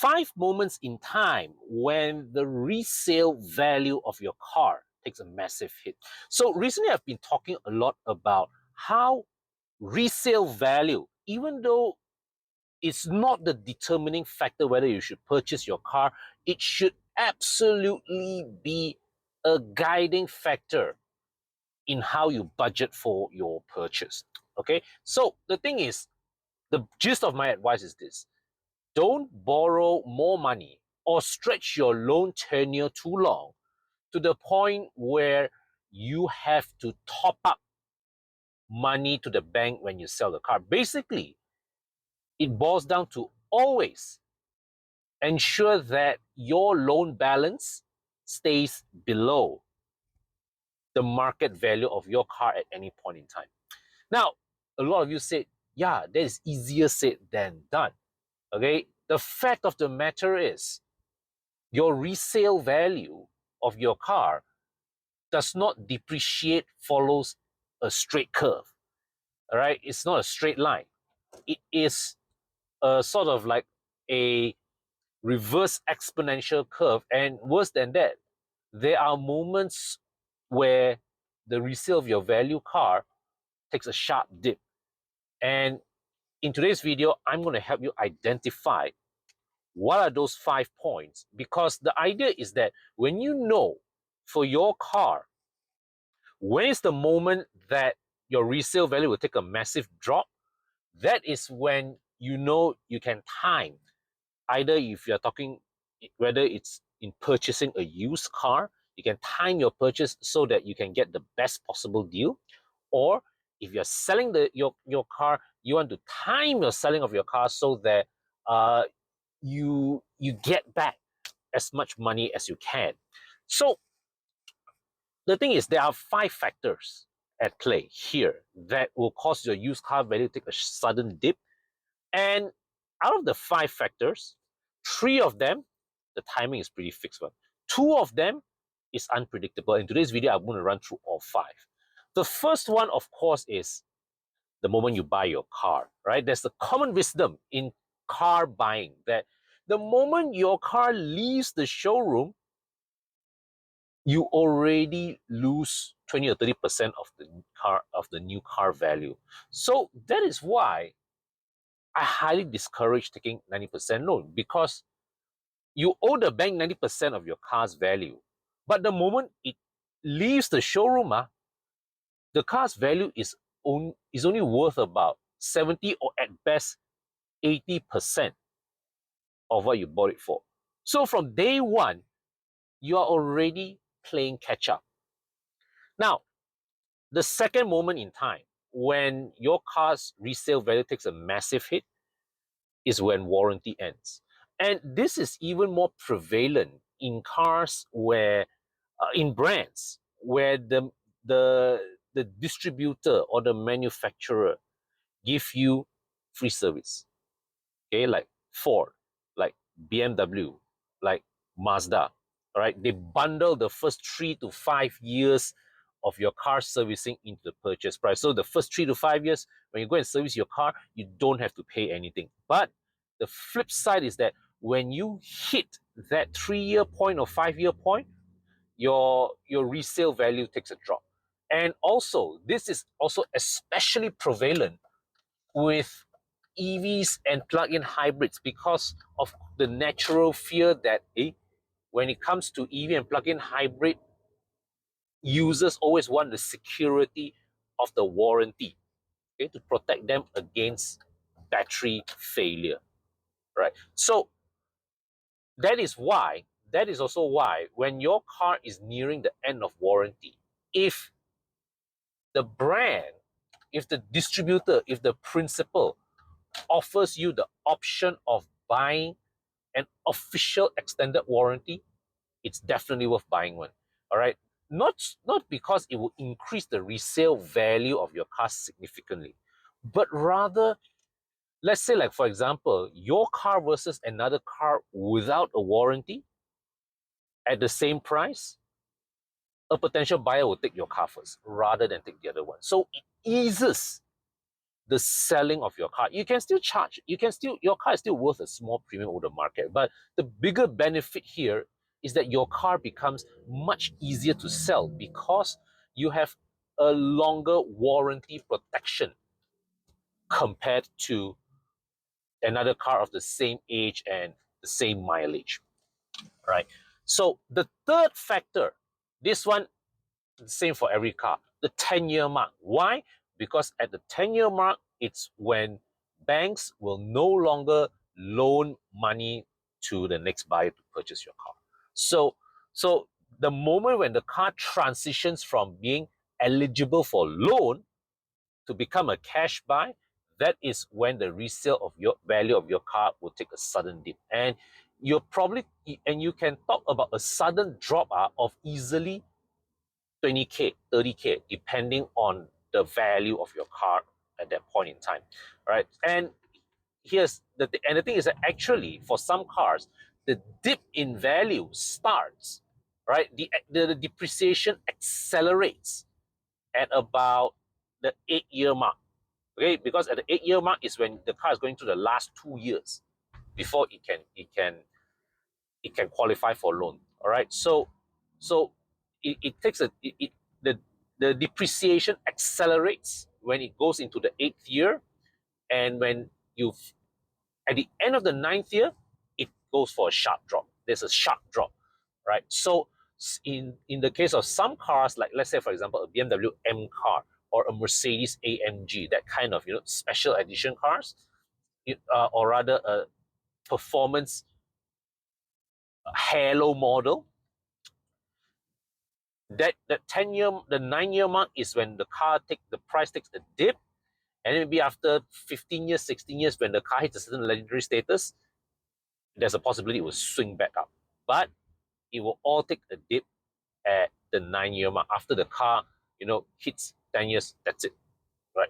5 moments in time when the resale value of your car takes a massive hit. So recently I've been talking a lot about how resale value, even though it's not the determining factor whether you should purchase your car, it should absolutely be a guiding factor in how you budget for your purchase. Okay, so the thing is, the gist of my advice is this: don't borrow more money or stretch your loan tenure too long to the point where you have to top up money to the bank when you sell the car. Basically, it boils down to always ensure that your loan balance stays below the market value of your car at any point in time. Now, a lot of you said, yeah, that is easier said than done. Okay, the fact of the matter is, your resale value of your car does not depreciate, follows a straight curve. All right, it's not a straight line. It is a sort of like a reverse exponential curve, and worse than that, there are moments where the resale of your value car takes a sharp dip. And in today's video, I'm going to help you identify what are those 5 points, because the idea is that when you know for your car when is the moment that your resale value will take a massive drop, that is when you know you can time, either if you're talking whether it's in purchasing a used car, you can time your purchase so that you can get the best possible deal. Or if you're selling your car, you want to time your selling of your car so that you get back as much money as you can. So the thing is, there are 5 factors at play here that will cause your used car value to take a sudden dip. And out of the 5 factors, 3 of them, the timing is pretty fixed one. 2 of them is unpredictable. In today's video, I'm going to run through all 5. The first one, of course, is the moment you buy your car, right? There's the common wisdom in car buying that the moment your car leaves the showroom, you already lose 20 or 30% of the new car value. So that is why I highly discourage taking 90% loan, because you owe the bank 90% of your car's value. But the moment it leaves the showroom, the car's value is only worth about 70 or at best 80% of what you bought it for. So from day one, you are already playing catch up. Now, the second moment in time when your car's resale value takes a massive hit is when warranty ends. And this is even more prevalent in cars where, in brands, where the distributor or the manufacturer give you free service. Okay, like Ford, like BMW, like Mazda. All right, they bundle the first 3 to 5 years of your car servicing into the purchase price. So the first 3 to 5 years, when you go and service your car, you don't have to pay anything. But the flip side is that when you hit that 3-year point or 5-year point, your resale value takes a drop. And also, this is also especially prevalent with EVs and plug-in hybrids, because of the natural fear that when it comes to EV and plug-in hybrid, users always want the security of the warranty, okay, to protect them against battery failure, right? So that is also why when your car is nearing the end of warranty, if the brand, if the distributor, if the principal offers you the option of buying an official extended warranty, it's definitely worth buying one. All right, not because it will increase the resale value of your car significantly, but rather, let's say, like for example, your car versus another car without a warranty at the same price, a potential buyer will take your car first rather than take the other one. So it eases the selling of your car. You can still charge, your car is still worth a small premium over the market, but the bigger benefit here is that your car becomes much easier to sell because you have a longer warranty protection compared to another car of the same age and the same mileage, right? So the third factor, this one, same for every car, the 10-year mark. Why? Because at the 10-year mark, it's when banks will no longer loan money to the next buyer to purchase your car. So the moment when the car transitions from being eligible for loan to become a cash buy, that is when the resale of your value of your car will take a sudden dip. And you can talk about a sudden drop of easily 20K, 30K, depending on the value of your car at that point in time, right? And the thing is that actually for some cars, the dip in value starts, right? The depreciation accelerates at about the 8-year mark, okay? Because at the 8-year mark is when the car is going through the last 2 years before it can qualify for loan. All right. So it takes the depreciation accelerates when it goes into the 8th year, and when you at the end of the 9th year, it goes for a sharp drop. There's a sharp drop, right? So in the case of some cars, like let's say for example a BMW M car or a Mercedes AMG, that kind of special edition cars, or rather a performance halo model, that 10-year, the 9-year mark is when the price takes a dip, and maybe after 15 years, 16 years, when the car hits a certain legendary status, there's a possibility it will swing back up. But it will all take a dip at the 9-year mark. After the car, hits 10 years, that's it. Right?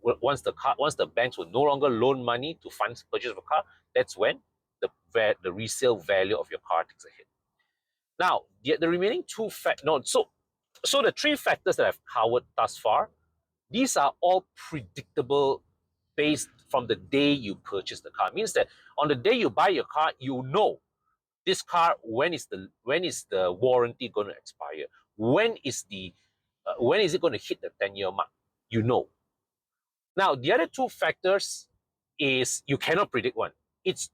Once the banks will no longer loan money to fund purchase of a car, that's when the resale value of your car takes a hit. Now, the remaining two so the three factors that I've covered thus far, these are all predictable based from the day you purchase the car. It means that on the day you buy your car, you know this car, when is the warranty going to expire? When is it going to hit the 10-year mark? You know. Now, the other two factors is you cannot predict one. It's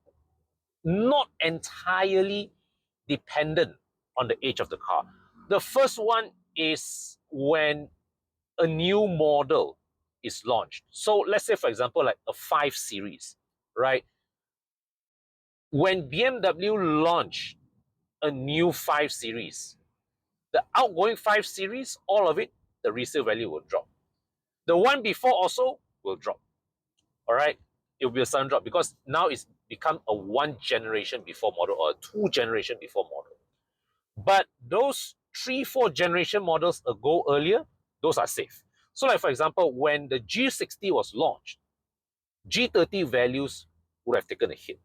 not entirely dependent on the age of the car. The first one is when a new model is launched. So let's say, for example, like a 5 Series, right? When BMW launched a new 5 Series, the outgoing 5 Series, all of it, the resale value will drop. The one before also will drop. All right? It will be a sudden drop because now it's become a 1 generation before model or a 2 generation before model. But those 3, 4 generation models ago earlier, those are safe. So like for example, when the G60 was launched, G30 values would have taken a hit.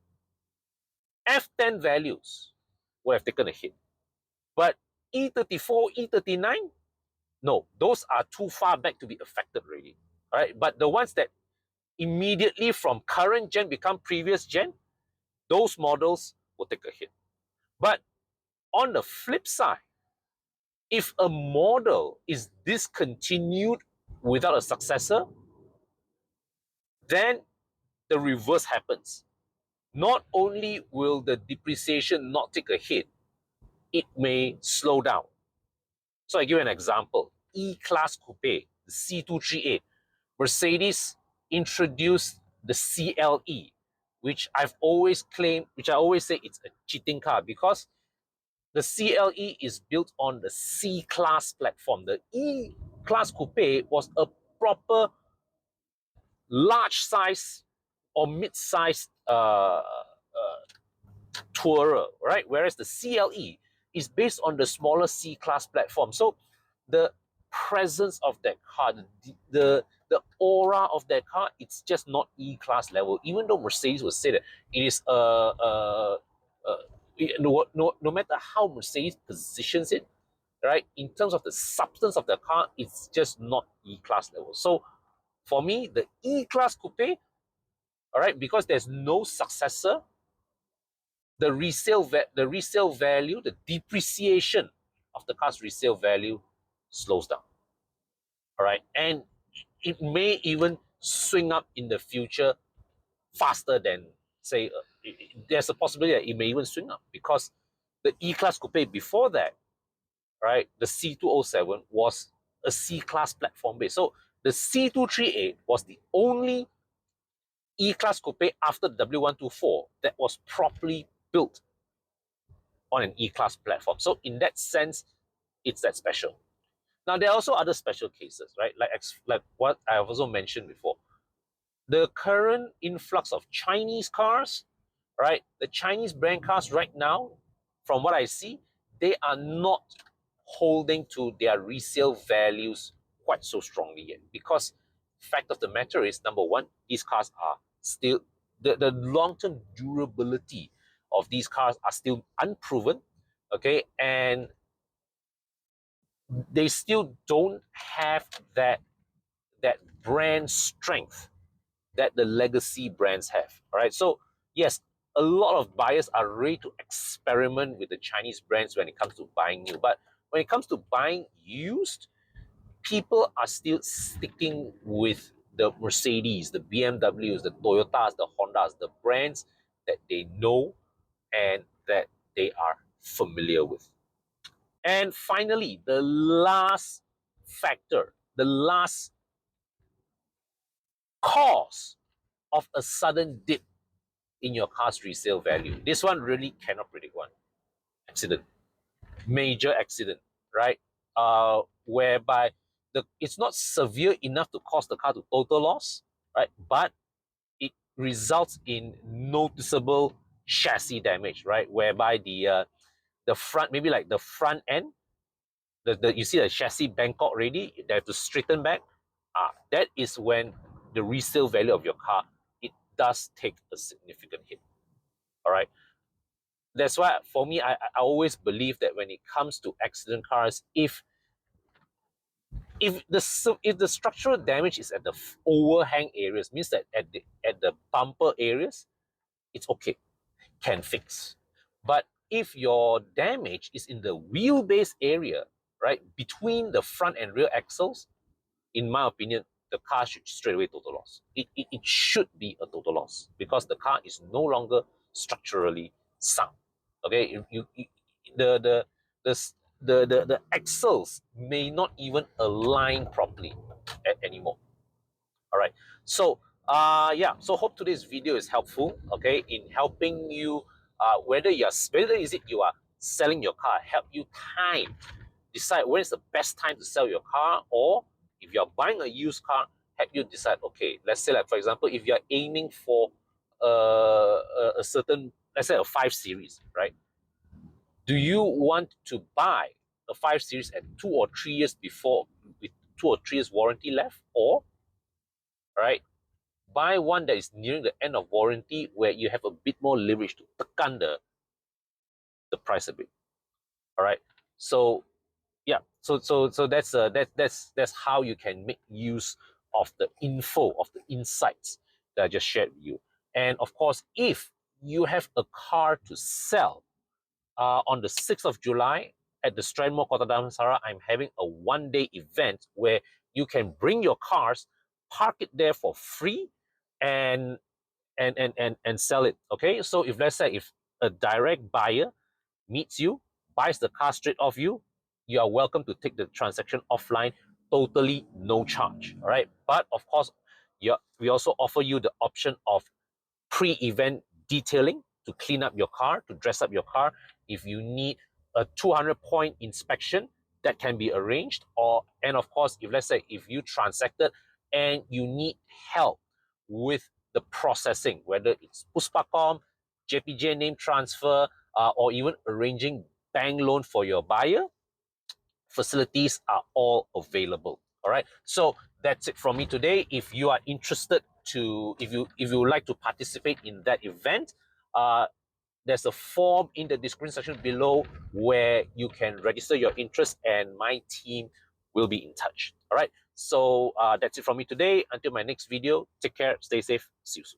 F10 values would have taken a hit. But E34, E39, no, those are too far back to be affected already. All right? But the ones that immediately from current gen become previous gen, those models will take a hit. But on the flip side, if a model is discontinued without a successor, then the reverse happens. Not only will the depreciation not take a hit, it may slow down. So I give you an example. E-Class Coupe, the C238, Mercedes introduced the CLE, which I always say it's a cheating car because the CLE is built on the C-Class platform. The E-Class Coupe was a proper large size or mid-size tourer, right? Whereas the CLE is based on the smaller C-Class platform. So the presence of that car, the aura of that car, it's just not E-Class level. Even though Mercedes would say that it is no matter how Mercedes positions it, right, in terms of the substance of the car, it's just not E-Class level. So For me, the E-Class Coupe, all right, because there's no successor, the resale value, the depreciation of the car's resale value slows down. All right, and it may even swing up in the future faster than, say, there's a possibility that it may even swing up because the E-Class Coupe before that, right, the C207 was a C-Class platform base. So the C238 was the only E-Class Coupe after the W124 that was properly built on an E-Class platform. So in that sense, it's that special. Now, there are also other special cases, right? Like what I have also mentioned before. The current influx of Chinese cars, right? The Chinese brand cars right now, from what I see, they are not holding to their resale values quite so strongly yet. Because fact of the matter is, number one, these cars are still, the long-term durability of these cars are still unproven, okay? And they still don't have that brand strength that the legacy brands have. All right. So yes, a lot of buyers are ready to experiment with the Chinese brands when it comes to buying new. But when it comes to buying used, people are still sticking with the Mercedes, the BMWs, the Toyotas, the Hondas, the brands that they know and that they are familiar with. And finally, the last factor, the last cause of a sudden dip in your car's resale value. This one really cannot predict one. Accident, major accident, right? Whereby it's not severe enough to cause the car to total loss, right? But it results in noticeable chassis damage, right? Whereby the front, maybe like the front end, you see the chassis Bangkok already, they have to straighten back. That is when the resale value of your car, it does take a significant hit. All right. That's why for me, I always believe that when it comes to accident cars, if the structural damage is at the overhang areas, means that at the bumper areas, it's okay, can fix. But if your damage is in the wheelbase area, right, between the front and rear axles, in my opinion, the car should straight away total loss. It should be a total loss because the car is no longer structurally sound. Okay, the, the, the axles may not even align properly anymore. All right. So yeah. So hope today's video is helpful. Okay, in helping you whether is it you are selling your car, help you decide when is the best time to sell your car, or if you're buying a used car, help you decide. Okay, let's say like for example, if you're aiming for a certain, let's say a 5 Series, right? Do you want to buy a 5 Series at 2 or 3 years before with 2 or 3 years warranty left, or right, buy one that is nearing the end of warranty where you have a bit more leverage to tekan the price a bit. All right. So yeah. So that's how you can make use of the info, of the insights that I just shared with you. And of course, if you have a car to sell, on the 6th of July at the Strand Kota Damansara, I'm having a one-day event where you can bring your cars, park it there for free, and sell it. Okay, so if let's say if a direct buyer meets you, buys the car straight off you, you are welcome to take the transaction offline, totally no charge. All right, but of course, we also offer you the option of pre-event detailing to clean up your car, to dress up your car. If you need a 200-point inspection, that can be arranged. And of course, if let's say if you transacted and you need help with the processing, whether it's Puspacom, JPJ name transfer, or even arranging bank loan for your buyer, facilities are all available. All right. So that's it from me today. If you are interested if you would like to participate in that event, there's a form in the description section below where you can register your interest and my team will be in touch. All right. So that's it from me today. Until my next video, take care, stay safe, see you soon.